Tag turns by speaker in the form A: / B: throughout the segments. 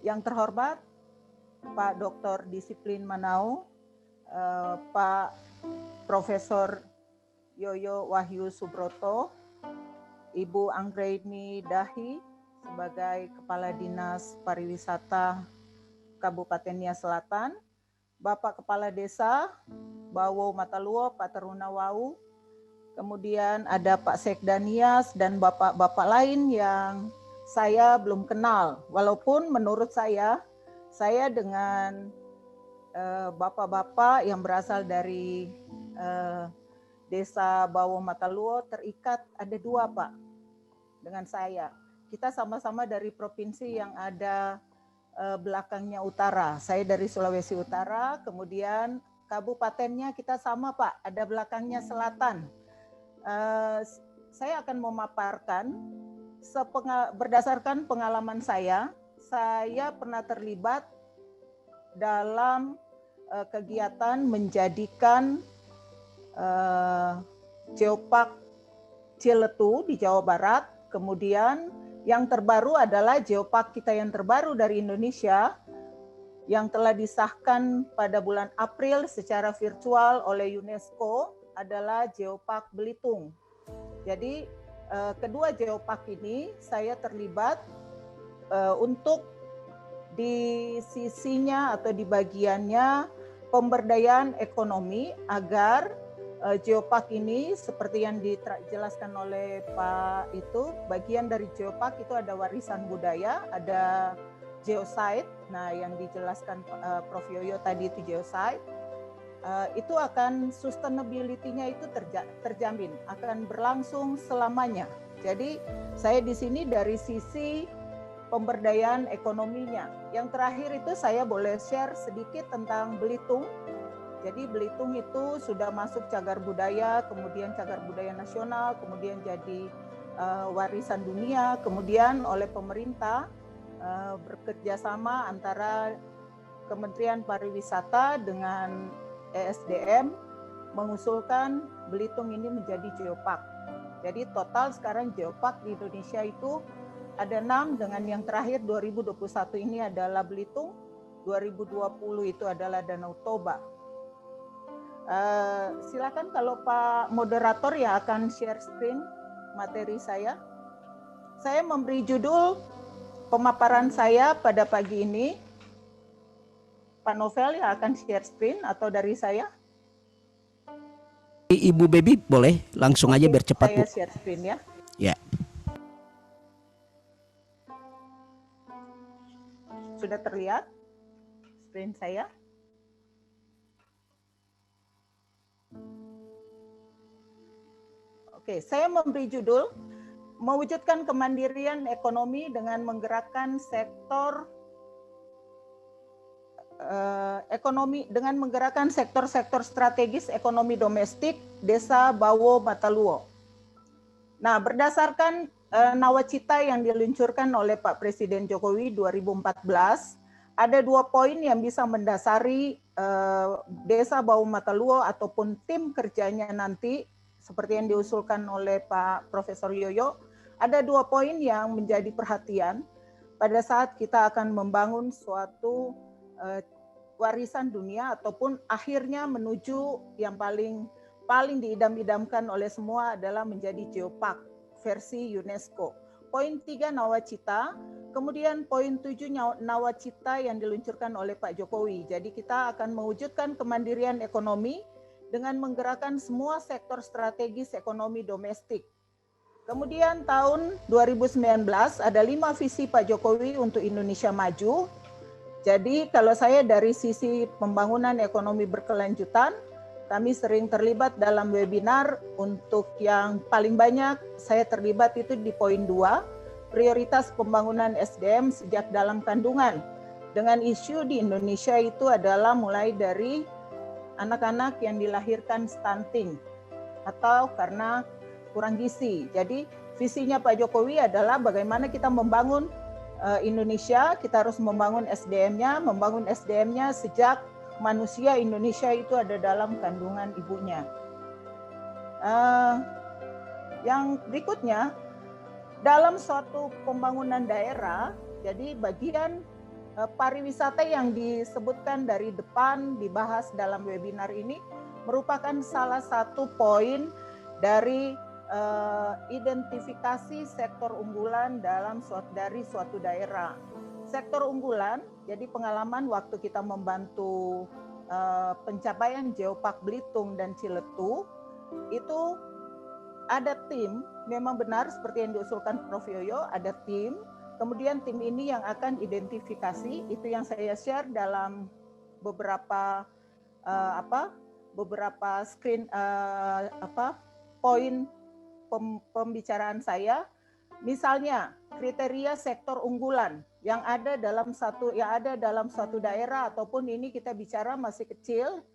A: Yang terhormat Pak Dr. Disiplin Manau, Pak Profesor Yoyo Wahyu Subroto, Ibu Anggraini Dahi sebagai Kepala Dinas Pariwisata Kabupaten Nia Selatan, Bapak Kepala Desa Bawo Mataluo, Pak Teruna Wau, kemudian ada Pak Sekdanias dan bapak-bapak lain yang saya belum kenal. Walaupun menurut saya dengan bapak-bapak yang berasal dari Desa Bawo Mataluo terikat ada dua, Pak, dengan saya. Kita sama-sama dari provinsi yang ada belakangnya utara. Saya dari Sulawesi Utara, kemudian kabupatennya kita sama, Pak, ada belakangnya selatan. Saya akan memaparkan berdasarkan pengalaman saya pernah terlibat dalam kegiatan menjadikan Geopark Ciletu di Jawa Barat. Kemudian yang terbaru adalah Geopark kita yang terbaru dari Indonesia yang telah disahkan pada bulan April secara virtual oleh UNESCO adalah Geopark Belitung. Jadi kedua Geopark ini saya terlibat untuk di sisinya atau di bagiannya pemberdayaan ekonomi agar Geopark ini seperti yang dijelaskan oleh Pak itu, bagian dari Geopark itu ada warisan budaya, ada geosite. Nah, yang dijelaskan Prof. Yoyo tadi itu geosite. Itu akan sustainability-nya itu terjamin, akan berlangsung selamanya. Jadi saya di sini dari sisi pemberdayaan ekonominya. Yang terakhir itu saya boleh share sedikit tentang Belitung. Jadi Belitung itu sudah masuk cagar budaya, kemudian cagar budaya nasional, kemudian jadi warisan dunia, kemudian oleh pemerintah bekerjasama antara Kementerian Pariwisata dengan ESDM mengusulkan Belitung ini menjadi Geopark. Jadi total sekarang Geopark di Indonesia itu ada 6, dengan yang terakhir 2021 ini adalah Belitung, 2020 itu adalah Danau Toba. Silakan kalau Pak Moderator ya akan share screen materi saya. Saya memberi judul pemaparan saya pada pagi ini. Pak Novel ya akan share screen atau dari saya?
B: Ibu Baby boleh langsung aja biar cepat,
A: saya
B: Bu.
A: Share screen ya.
B: Ya.
A: Sudah terlihat screen saya? Oke, saya memberi judul mewujudkan kemandirian ekonomi dengan menggerakkan sektor sektor-sektor strategis ekonomi domestik Desa Bawo Mataluo. Nah, berdasarkan nawacita yang diluncurkan oleh Pak Presiden Jokowi 2014, ada 2 poin yang bisa mendasari Desa Bawo Mataluo ataupun tim kerjanya nanti seperti yang diusulkan oleh Pak Profesor Yoyo. Ada 2 poin yang menjadi perhatian pada saat kita akan membangun suatu warisan dunia ataupun akhirnya menuju yang paling diidam-idamkan oleh semua adalah menjadi Geopark versi UNESCO. Poin 3 nawacita, kemudian poin 7 nawacita yang diluncurkan oleh Pak Jokowi. Jadi kita akan mewujudkan kemandirian ekonomi dengan menggerakkan semua sektor strategis ekonomi domestik. Kemudian tahun 2019 ada 5 visi Pak Jokowi untuk Indonesia maju. Jadi kalau saya dari sisi pembangunan ekonomi berkelanjutan, kami sering terlibat dalam webinar. Untuk yang paling banyak saya terlibat itu di poin 2, prioritas pembangunan SDM sejak dalam kandungan. Dengan isu di Indonesia itu adalah mulai dari anak-anak yang dilahirkan stunting atau karena kurang gizi. Jadi visinya Pak Jokowi adalah bagaimana kita membangun Indonesia, kita harus membangun SDM-nya sejak manusia Indonesia itu ada dalam kandungan ibunya. Yang berikutnya, dalam suatu pembangunan daerah, jadi bagian pariwisata yang disebutkan dari depan dibahas dalam webinar ini merupakan salah satu poin dari identifikasi sektor unggulan dari suatu daerah. Sektor unggulan, jadi pengalaman waktu kita membantu pencapaian Geopark Belitung dan Ciletu, itu ada tim, memang benar seperti yang diusulkan Prof. Yoyo, ada tim, kemudian tim ini yang akan identifikasi, itu yang saya share dalam beberapa poin pembicaraan saya. Misalnya kriteria sektor unggulan yang ada dalam satu daerah, ataupun ini kita bicara masih kecil,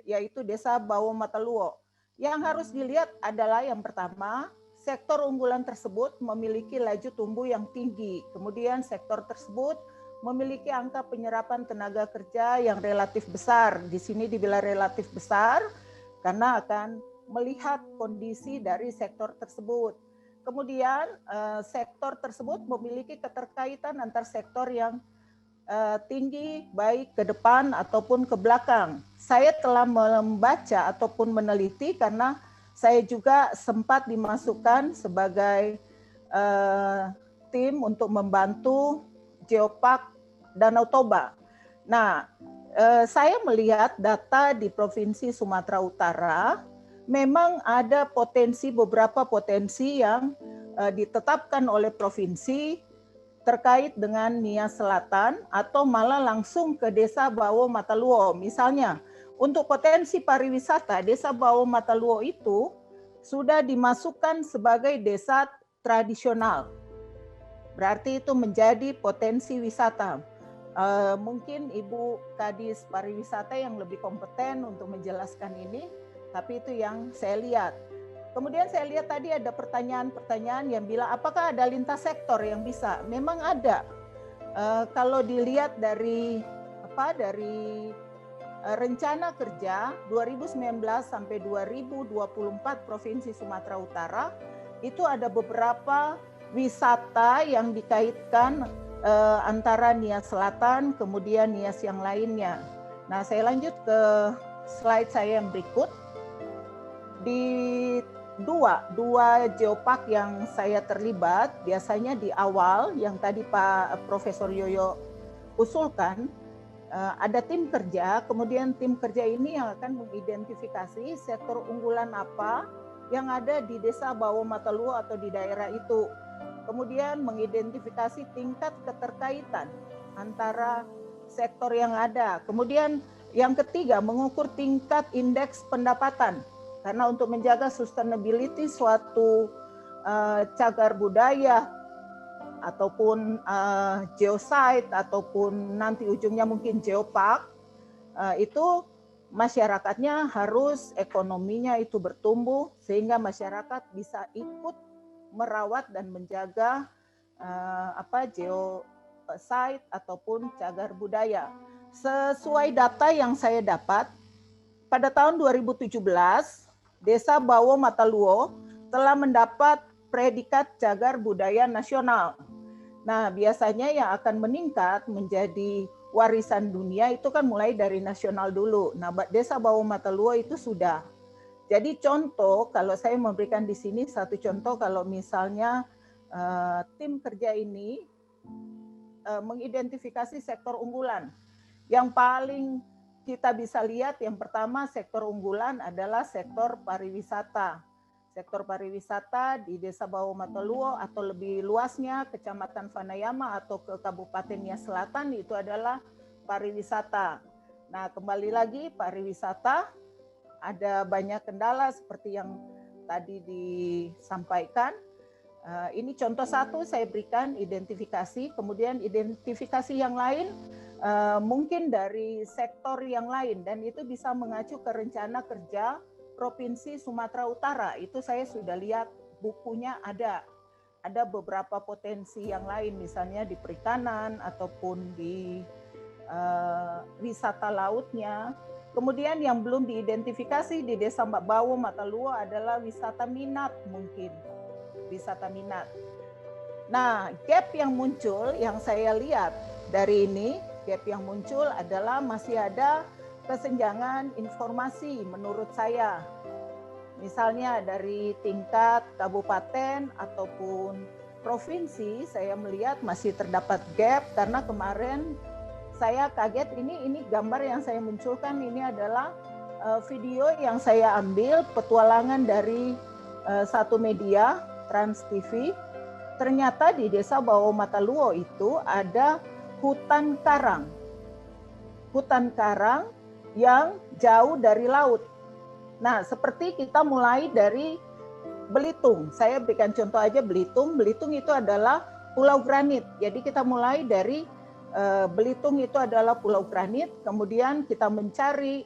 A: yaitu Desa Bawo Mataluo. Yang harus dilihat adalah yang pertama, sektor unggulan tersebut memiliki laju tumbuh yang tinggi. Kemudian sektor tersebut memiliki angka penyerapan tenaga kerja yang relatif besar. Di sini dibilang relatif besar karena akan melihat kondisi dari sektor tersebut. Kemudian sektor tersebut memiliki keterkaitan antar sektor yang tinggi baik ke depan ataupun ke belakang. Saya telah membaca ataupun meneliti karena saya juga sempat dimasukkan sebagai tim untuk membantu Geopark Danau Toba. Nah, saya melihat data di Provinsi Sumatera Utara memang ada beberapa potensi yang ditetapkan oleh provinsi terkait dengan Nia Selatan atau malah langsung ke Desa Bawo Mataluo. Misalnya, untuk potensi pariwisata, Desa Bawo Mataluo itu sudah dimasukkan sebagai desa tradisional. Berarti itu menjadi potensi wisata. Mungkin Ibu Kadis Pariwisata yang lebih kompeten untuk menjelaskan ini, tapi itu yang saya lihat. Kemudian saya lihat tadi ada pertanyaan-pertanyaan yang bilang apakah ada lintas sektor yang bisa? Memang ada. Kalau dilihat dari rencana kerja 2019 sampai 2024 Provinsi Sumatera Utara, itu ada beberapa wisata yang dikaitkan antara Nias Selatan kemudian Nias yang lainnya. Nah, saya lanjut ke slide saya yang berikut. Di dua geopark yang saya terlibat, biasanya di awal yang tadi Pak Profesor Yoyo usulkan, ada tim kerja, kemudian tim kerja ini yang akan mengidentifikasi sektor unggulan apa yang ada di Desa Bawo Mataluo atau di daerah itu. Kemudian mengidentifikasi tingkat keterkaitan antara sektor yang ada. Kemudian yang ketiga, mengukur tingkat indeks pendapatan. Karena untuk menjaga sustainability suatu cagar budaya ataupun geosite ataupun nanti ujungnya mungkin geopark, itu masyarakatnya harus ekonominya itu bertumbuh sehingga masyarakat bisa ikut merawat dan menjaga geosite ataupun cagar budaya. Sesuai data yang saya dapat, pada tahun 2017 Desa Bawo Mataluo telah mendapat predikat cagar budaya nasional. Nah, biasanya yang akan meningkat menjadi warisan dunia itu kan mulai dari nasional dulu. Nah, Desa Bawo Mataluo itu sudah. Jadi contoh, kalau saya memberikan di sini satu contoh, kalau misalnya tim kerja ini mengidentifikasi sektor unggulan. Yang paling kita bisa lihat yang pertama sektor unggulan adalah sektor pariwisata. Sektor pariwisata di Desa Bawo Mataluo atau lebih luasnya Kecamatan Vanayama atau ke Kabupaten Nias Selatan itu adalah pariwisata. Nah, kembali lagi pariwisata ada banyak kendala seperti yang tadi disampaikan. Ini contoh satu saya berikan identifikasi, kemudian identifikasi yang lain mungkin dari sektor yang lain dan itu bisa mengacu ke rencana kerja Provinsi Sumatera Utara. Itu saya sudah lihat bukunya ada beberapa potensi yang lain misalnya di perikanan ataupun di wisata lautnya. Kemudian yang belum diidentifikasi di Desa Bawo Mataluo adalah wisata minat mungkin. Wisata minat. Nah, gap yang muncul yang saya lihat dari ini, gap yang muncul adalah masih ada kesenjangan informasi menurut saya. Misalnya dari tingkat kabupaten ataupun provinsi, saya melihat masih terdapat gap karena kemarin saya kaget, ini gambar yang saya munculkan ini adalah video yang saya ambil petualangan dari satu media Trans TV. Ternyata di Desa Bawo Mataluo itu ada hutan karang yang jauh dari laut. Nah, seperti kita mulai dari Belitung. Saya berikan contoh aja Belitung. Belitung itu adalah pulau granit. Jadi kita mulai dari Belitung itu adalah pulau granit. Kemudian kita mencari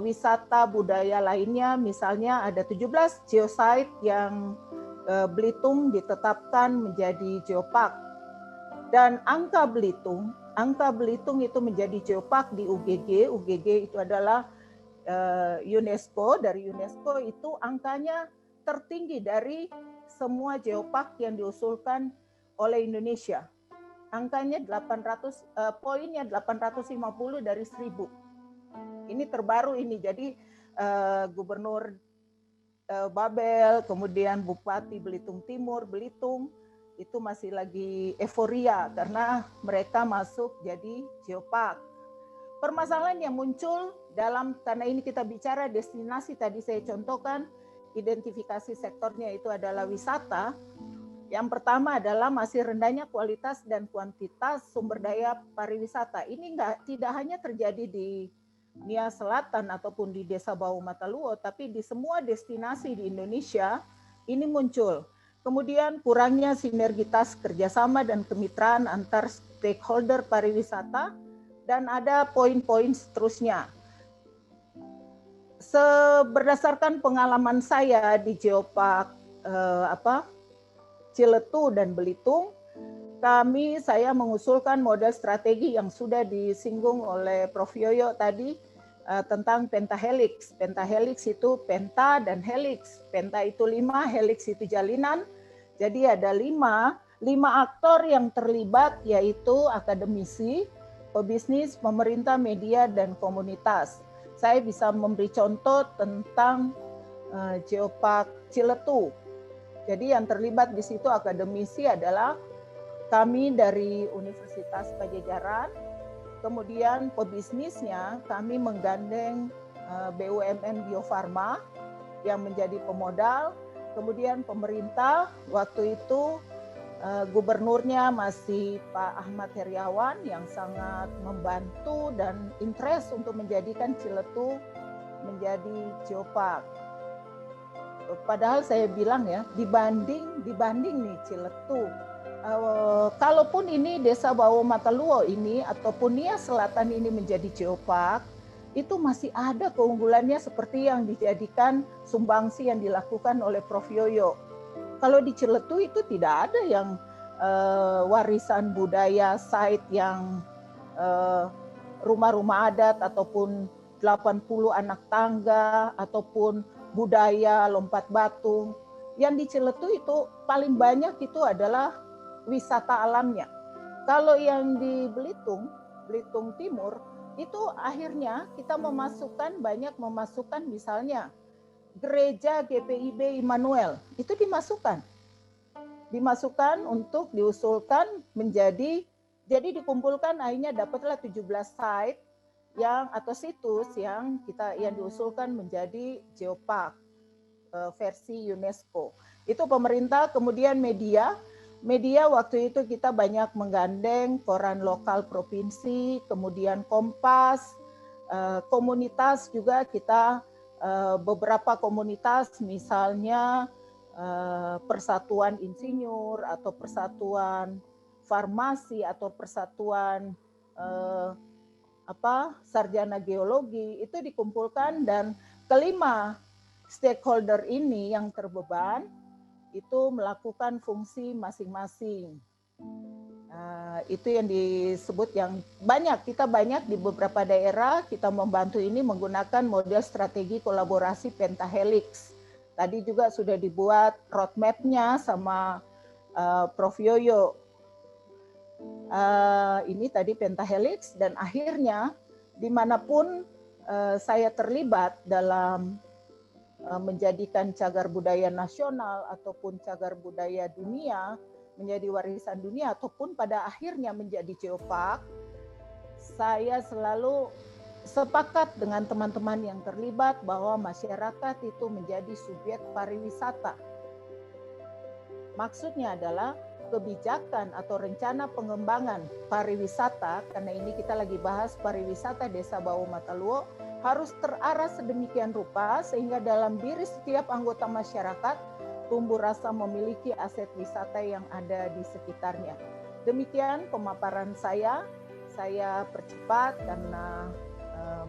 A: wisata budaya lainnya. Misalnya ada 17 geosite yang Belitung ditetapkan menjadi geopark. Dan angka Belitung itu menjadi geopark di UGG. UGG itu adalah UNESCO, dari UNESCO itu angkanya tertinggi dari semua geopark yang diusulkan oleh Indonesia. Angkanya 800, poinnya 850 dari 1000. Ini terbaru ini, jadi Gubernur Babel, kemudian Bupati Belitung Timur, Belitung, itu masih lagi euforia karena mereka masuk jadi geopark. Permasalahan yang muncul karena ini kita bicara destinasi, tadi saya contohkan, identifikasi sektornya itu adalah wisata. Yang pertama adalah masih rendahnya kualitas dan kuantitas sumber daya pariwisata. Ini tidak hanya terjadi di Nia Selatan ataupun di Desa Bawo Mataluo, tapi di semua destinasi di Indonesia ini muncul. Kemudian kurangnya sinergitas kerjasama dan kemitraan antar stakeholder pariwisata, dan ada poin-poin seterusnya. Berdasarkan pengalaman saya di Geopark Ciletu dan Belitung, saya mengusulkan model strategi yang sudah disinggung oleh Prof. Yoyo tadi tentang pentahelix. Pentahelix itu penta dan helix. Penta itu 5, helix itu jalinan. Jadi ada 5 aktor yang terlibat, yaitu akademisi, pebisnis, pemerintah, media, dan komunitas. Saya bisa memberi contoh tentang Geopark Ciletu. Jadi yang terlibat di situ akademisi adalah kami dari Universitas Pajajaran, kemudian pebisnisnya kami menggandeng BUMN Bio Farma yang menjadi pemodal, kemudian pemerintah waktu itu gubernurnya masih Pak Ahmad Heriawan yang sangat membantu dan interest untuk menjadikan Ciletu menjadi geopark. Padahal saya bilang ya, dibanding nih Ciletu, kalaupun ini Desa Bawo Mataluo ini ataupun Nia Selatan ini menjadi geopark, itu masih ada keunggulannya seperti yang dijadikan sumbangsi yang dilakukan oleh Prof. Yoyo. Kalau di Ciletu itu tidak ada yang warisan budaya site yang rumah-rumah adat ataupun 80 anak tangga ataupun budaya lompat batu. Yang di Ciletu itu paling banyak itu adalah wisata alamnya. Kalau yang di Belitung Timur itu akhirnya kita banyak memasukkan misalnya gereja GPIB Immanuel, itu dimasukkan untuk diusulkan jadi dikumpulkan, akhirnya dapatlah 17 site atau situs yang diusulkan menjadi geopark versi UNESCO. Itu pemerintah, kemudian media waktu itu kita banyak menggandeng koran lokal provinsi, kemudian Kompas, komunitas juga kita beberapa komunitas misalnya Persatuan Insinyur atau Persatuan Farmasi atau Persatuan Sarjana Geologi itu dikumpulkan, dan kelima stakeholder ini yang terbeban itu melakukan fungsi masing-masing. Itu yang disebut yang kita banyak di beberapa daerah kita membantu ini menggunakan model strategi kolaborasi pentahelix. Tadi juga sudah dibuat roadmap-nya sama Prof. Yoyo. ini tadi pentahelix, dan akhirnya dimanapun saya terlibat dalam menjadikan cagar budaya nasional ataupun cagar budaya dunia menjadi warisan dunia ataupun pada akhirnya menjadi geopark, saya selalu sepakat dengan teman-teman yang terlibat bahwa masyarakat itu menjadi subjek pariwisata. Maksudnya adalah kebijakan atau rencana pengembangan pariwisata, karena ini kita lagi bahas pariwisata Desa Bawo Mataluo, harus terarah sedemikian rupa sehingga dalam diri setiap anggota masyarakat tumbuh rasa memiliki aset wisata yang ada di sekitarnya. Demikian pemaparan saya percepat karena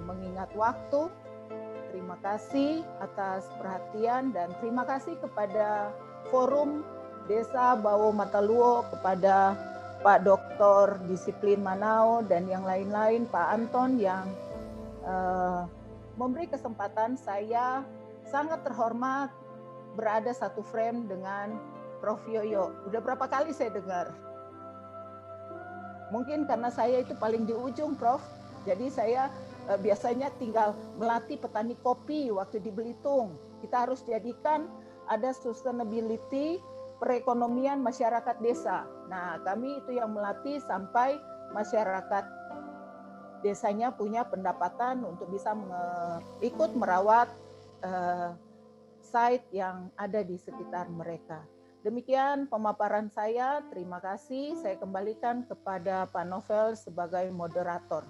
A: mengingat waktu. Terima kasih atas perhatian dan terima kasih kepada Forum Desa Bawo Mataluo, kepada Pak Dr. Disiplin Manao dan yang lain-lain, Pak Anton yang memberi kesempatan saya sangat terhormat berada satu frame dengan Prof. Yoyo. Udah berapa kali saya dengar? Mungkin karena saya itu paling di ujung, Prof. Jadi saya biasanya tinggal melatih petani kopi waktu di Belitung. Kita harus jadikan ada sustainability perekonomian masyarakat desa. Nah, kami itu yang melatih sampai masyarakat desanya punya pendapatan untuk bisa ikut merawat site yang ada di sekitar mereka. Demikian pemaparan saya. Terima kasih. Saya kembalikan kepada Pak Novel sebagai moderator.